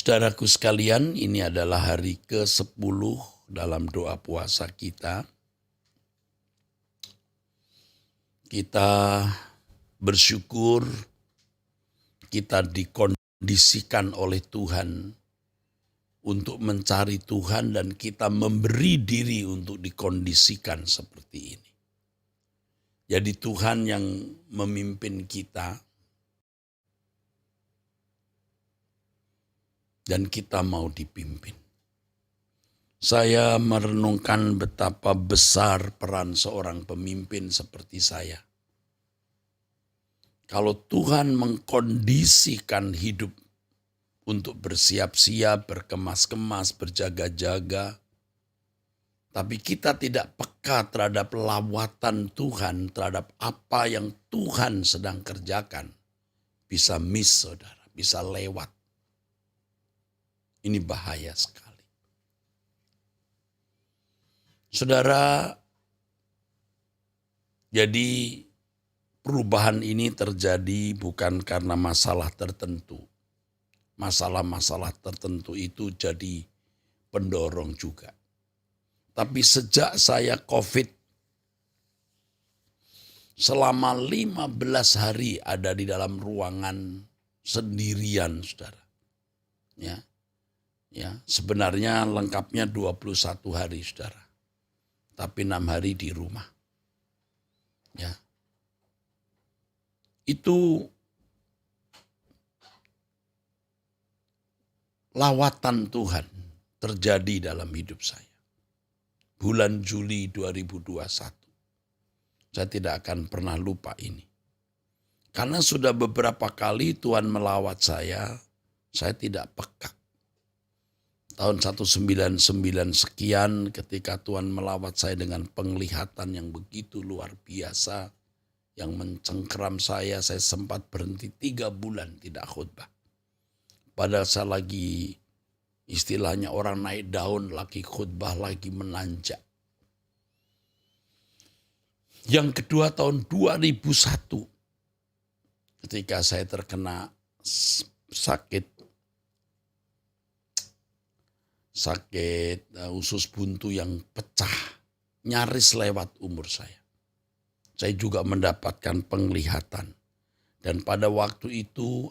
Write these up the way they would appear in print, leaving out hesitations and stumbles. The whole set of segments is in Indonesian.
Saudaraku sekalian, ini adalah hari ke-10 dalam doa puasa kita. Kita bersyukur kita dikondisikan oleh Tuhan untuk mencari Tuhan dan kita memberi diri untuk dikondisikan seperti ini. Jadi Tuhan yang memimpin kita dan kita mau dipimpin. Saya merenungkan betapa besar peran seorang pemimpin seperti saya. Kalau Tuhan mengkondisikan hidup untuk bersiap-siap, berkemas-kemas, berjaga-jaga, tapi kita tidak peka terhadap lawatan Tuhan, terhadap apa yang Tuhan sedang kerjakan, bisa miss saudara, bisa lewat. Ini bahaya sekali. Saudara, jadi perubahan ini terjadi bukan karena masalah tertentu. Masalah-masalah tertentu itu jadi pendorong juga. Tapi sejak saya COVID, selama 15 hari ada di dalam ruangan sendirian, saudara. Ya, sebenarnya lengkapnya 21 hari, saudara. Tapi 6 hari di rumah. Ya. Itu lawatan Tuhan terjadi dalam hidup saya. Bulan Juli 2021. Saya tidak akan pernah lupa ini. Karena sudah beberapa kali Tuhan melawat saya tidak peka. Tahun 199 sekian ketika Tuhan melawat saya dengan penglihatan yang begitu luar biasa, yang mencengkeram saya sempat berhenti 3 bulan tidak khotbah. Padahal saya lagi, istilahnya orang naik daun, lagi khotbah, lagi menanjak. Yang kedua tahun 2001, ketika saya terkena sakit usus buntu yang pecah, nyaris lewat umur saya. Saya juga mendapatkan penglihatan. Dan pada waktu itu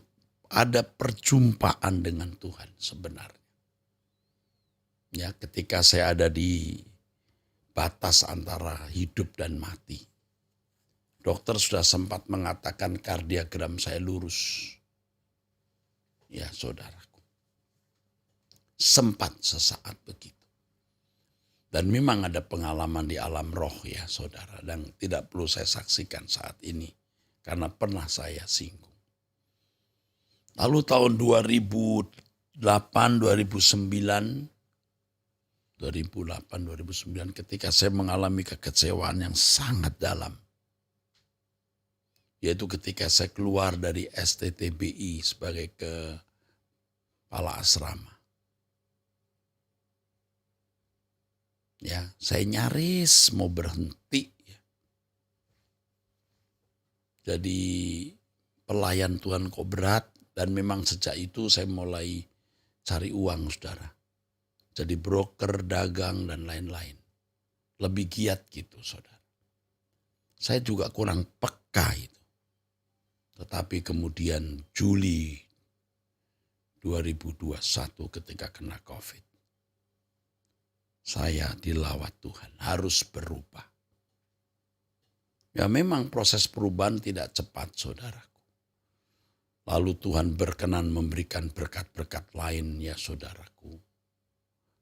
ada perjumpaan dengan Tuhan sebenarnya. Ya, ketika saya ada di batas antara hidup dan mati. Dokter sudah sempat mengatakan kardiogram saya lurus. Ya, saudaraku. Sempat sesaat begitu. Dan memang ada pengalaman di alam roh ya saudara. Dan tidak perlu saya saksikan saat ini. Karena pernah saya singgung. Lalu tahun 2008, 2009 ketika saya mengalami kekecewaan yang sangat dalam. Yaitu ketika saya keluar dari STTBI sebagai kepala asrama. Ya, saya nyaris mau berhenti. Jadi pelayan Tuhan kok berat dan memang sejak itu saya mulai cari uang saudara. Jadi broker, dagang dan lain-lain. Lebih giat gitu saudara. Saya juga kurang peka itu. Tetapi kemudian Juli 2021 ketika kena COVID. Saya dilawat Tuhan, harus berubah. Ya memang proses perubahan tidak cepat saudaraku. Lalu Tuhan berkenan memberikan berkat-berkat lain ya saudaraku.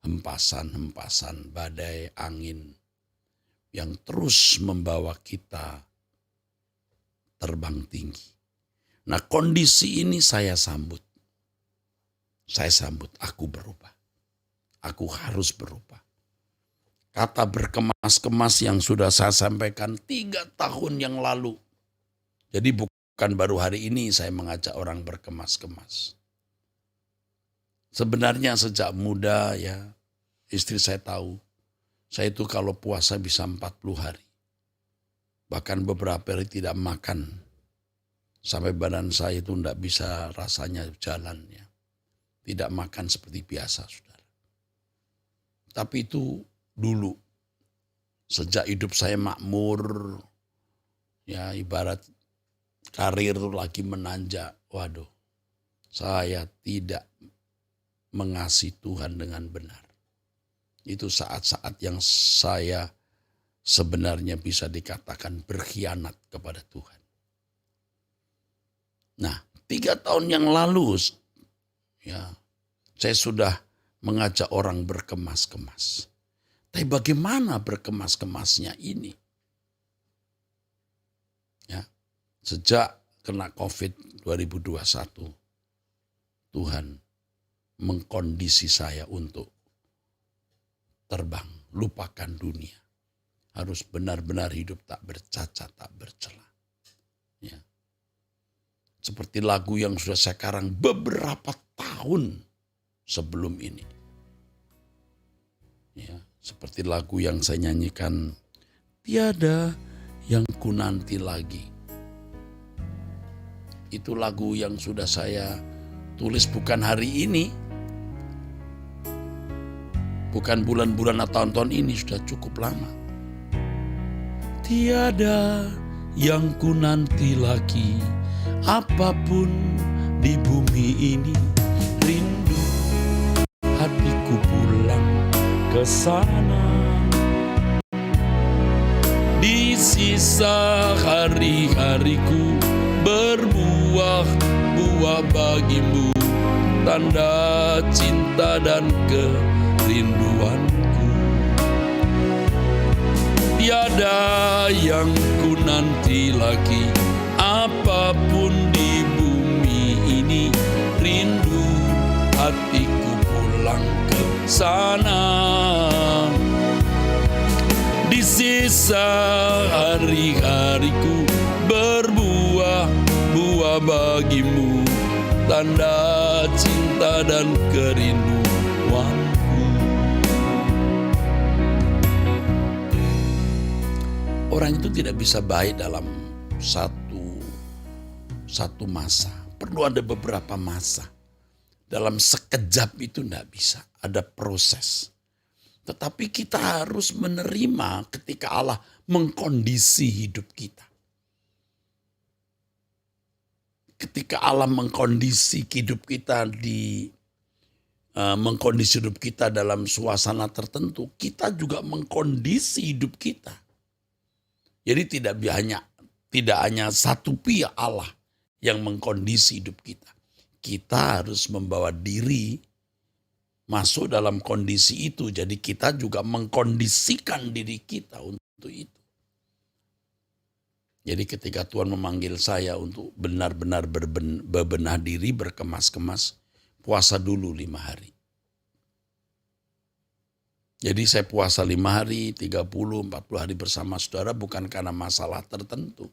Hempasan-hempasan, badai, angin yang terus membawa kita terbang tinggi. Nah kondisi ini saya sambut. Saya sambut, aku berubah. Aku harus berubah. Kata berkemas-kemas yang sudah saya sampaikan 3 tahun yang lalu. Jadi bukan baru hari ini saya mengajak orang berkemas-kemas. Sebenarnya sejak muda ya, istri saya tahu. Saya itu kalau puasa bisa 40 hari. Bahkan beberapa hari tidak makan. Sampai badan saya itu tidak bisa rasanya jalan ya. tidak makan seperti biasa, saudara. Tapi itu dulu, sejak hidup saya makmur, ya ibarat karir itu lagi menanjak, waduh, saya tidak mengasihi Tuhan dengan benar. Itu saat-saat yang saya sebenarnya bisa dikatakan berkhianat kepada Tuhan. Nah, 3 tahun yang lalu, ya, saya sudah mengajak orang berkemas-kemas. Tapi bagaimana berkemas-kemasnya ini? Ya, sejak kena COVID 2021, Tuhan mengkondisi saya untuk terbang, lupakan dunia. Harus benar-benar hidup tak bercacat, tak bercela. Ya. Seperti lagu yang sudah saya karang beberapa tahun sebelum ini. Ya, seperti lagu yang saya nyanyikan, tiada yang ku nanti lagi. Itu lagu yang sudah saya tulis bukan hari ini, bukan bulan-bulan atau tahun-tahun ini, sudah cukup lama. Tiada yang ku nanti lagi, apapun di bumi ini, rindu hatiku pulang ke sana. Di sisa hari-hariku berbuah-buah bagimu, tanda cinta dan kerinduanku. Tiada yang ku nanti lagi, apapun di bumi ini, rindu hatiku pulang ke sana. Di sisa hari-hariku berbuah-buah bagimu, tanda cinta dan kerinduanku. Orang itu tidak bisa baik dalam satu masa. Perlu ada beberapa masa. Dalam sekejap itu tidak bisa. Ada proses. Tetapi kita harus menerima ketika Allah mengkondisi hidup kita. Ketika Allah mengkondisi hidup kita mengkondisi hidup kita dalam suasana tertentu, kita juga mengkondisi hidup kita. Jadi tidak hanya satu pihak Allah yang mengkondisi hidup kita. Kita harus membawa diri masuk dalam kondisi itu. Jadi kita juga mengkondisikan diri kita untuk itu. Jadi ketika Tuhan memanggil saya untuk benar-benar berbenah diri, berkemas-kemas, puasa dulu 5 hari. Jadi saya puasa 5 hari, 30, 40 hari bersama saudara bukan karena masalah tertentu.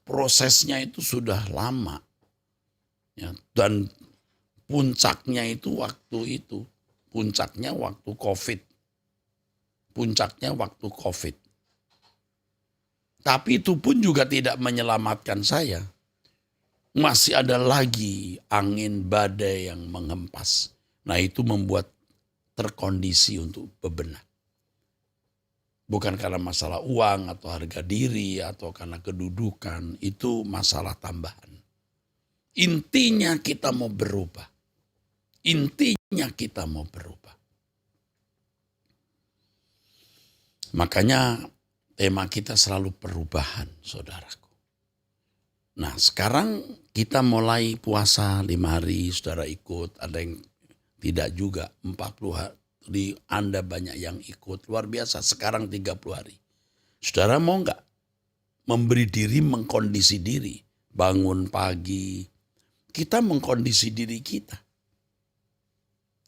Prosesnya itu sudah lama. Ya, dan puncaknya itu waktu itu. Puncaknya waktu COVID. Puncaknya waktu COVID. Tapi itu pun juga tidak menyelamatkan saya. Masih ada lagi angin badai yang menghempas. Nah itu membuat terkondisi untuk bebenah. Bukan karena masalah uang atau harga diri atau karena kedudukan. Itu masalah tambahan. Intinya kita mau berubah. Intinya kita mau berubah. Makanya tema kita selalu perubahan, saudaraku. Nah sekarang kita mulai puasa 5 hari, saudara ikut. Ada yang tidak juga, 40 hari. Anda banyak yang ikut, luar biasa. Sekarang 30 hari. Saudara mau enggak memberi diri, mengkondisi diri. Bangun pagi, kita mengkondisi diri kita.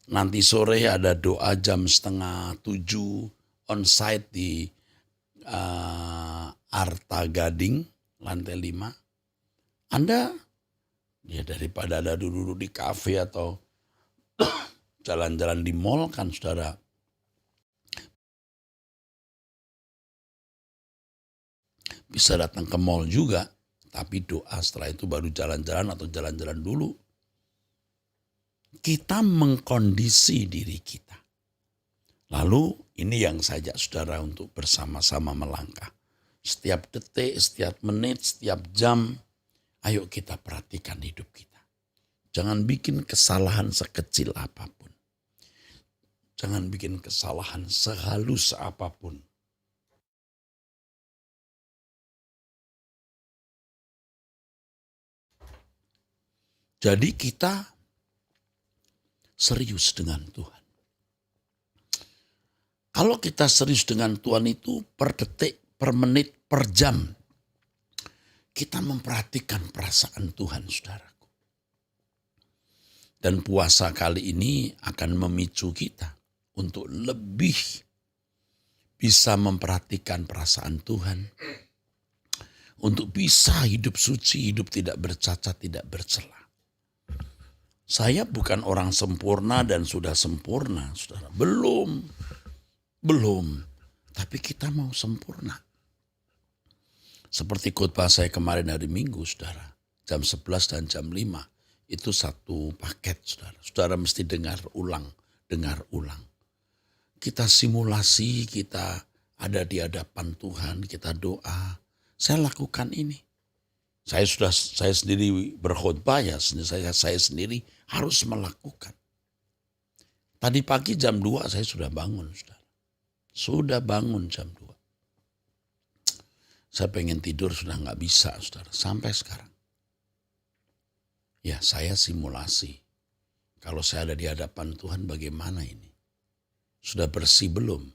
Nanti sore ada doa jam 6:30 on-site di Arta Gading, lantai 5. Anda, ya daripada ada duduk di kafe atau jalan-jalan di mall kan saudara. Bisa datang ke mall juga, tapi doa setelah itu baru jalan-jalan atau jalan-jalan dulu. kita mengkondisi diri kita. Lalu ini yang saya ajak saudara untuk bersama-sama melangkah. Setiap detik, setiap menit, setiap jam, ayo kita perhatikan hidup kita. Jangan bikin kesalahan sekecil apapun. Jangan bikin kesalahan sehalus apapun. Jadi kita serius dengan Tuhan. Kalau kita serius dengan Tuhan itu per detik, per menit, per jam, kita memperhatikan perasaan Tuhan, saudaraku. Dan puasa kali ini akan memicu kita untuk lebih bisa memperhatikan perasaan Tuhan. Untuk bisa hidup suci, hidup tidak bercacat, tidak bercela. Saya bukan orang sempurna dan sudah sempurna, saudara. Belum. Tapi kita mau sempurna. Seperti khotbah saya kemarin hari Minggu, saudara. Jam 11 dan jam 5. Itu satu paket, saudara. Saudara mesti dengar ulang. Kita simulasi, kita ada di hadapan Tuhan, kita doa. Saya lakukan ini. Saya sendiri berkhotbah ya, saya sendiri harus melakukan. Tadi pagi jam 2 saya sudah bangun, saudara. Sudah bangun jam 2. Saya pengen tidur sudah nggak bisa, saudara, sampai sekarang. Ya, saya simulasi. Kalau saya ada di hadapan Tuhan bagaimana ini? Sudah bersih belum?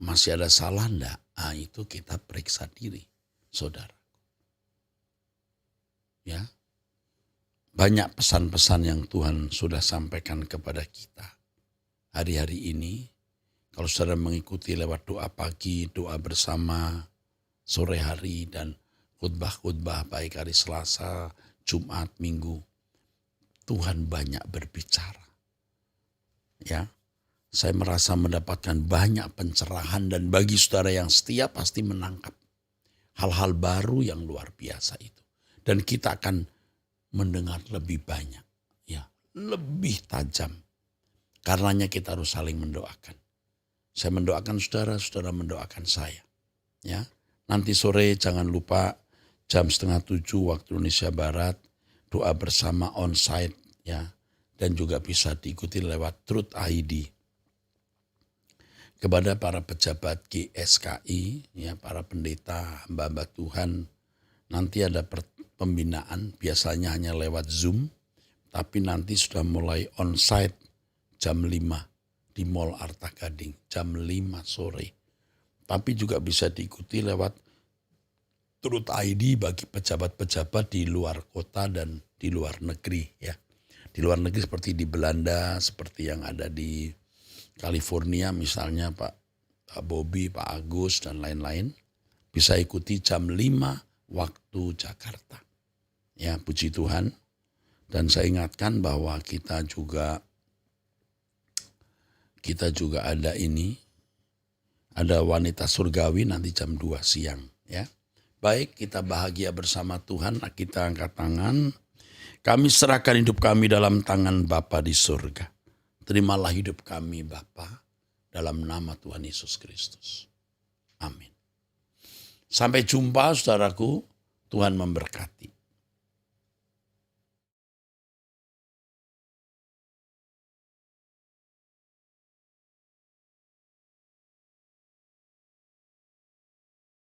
Masih ada salah enggak? Itu kita periksa diri, saudara. Ya, banyak pesan-pesan yang Tuhan sudah sampaikan kepada kita hari-hari ini. Kalau saudara mengikuti lewat doa pagi, doa bersama, sore hari, dan khotbah-khotbah baik hari Selasa, Jumat, Minggu, Tuhan banyak berbicara. Ya, saya merasa mendapatkan banyak pencerahan, dan bagi saudara yang setia pasti menangkap hal-hal baru yang luar biasa itu. Dan kita akan mendengar lebih banyak, ya, lebih tajam. Karenanya kita harus saling mendoakan. Saya mendoakan saudara, saudara mendoakan saya. Ya, nanti sore jangan lupa jam 6:30 waktu Indonesia Barat, doa bersama onsite, ya, dan juga bisa diikuti lewat Truth ID. Kepada para pejabat GSKI, ya, para pendeta, hamba-hamba Tuhan, nanti ada pembinaan, biasanya hanya lewat Zoom, tapi nanti sudah mulai onsite jam 5 di Mall Arta Gading, jam 5 sore. Tapi juga bisa diikuti lewat Truth ID bagi pejabat-pejabat di luar kota dan di luar negeri, ya. Di luar negeri seperti di Belanda, seperti yang ada di California misalnya Pak Bobby, Pak Agus, dan lain-lain. Bisa ikuti jam 5 waktu Jakarta. Ya, puji Tuhan. Dan saya ingatkan bahwa kita juga ada ini, ada wanita surgawi nanti jam 2 siang. Ya, baik, kita bahagia bersama Tuhan, kita angkat tangan. Kami serahkan hidup kami dalam tangan Bapa di surga. Terimalah hidup kami Bapa dalam nama Tuhan Yesus Kristus. Amin. Sampai jumpa saudaraku, Tuhan memberkati.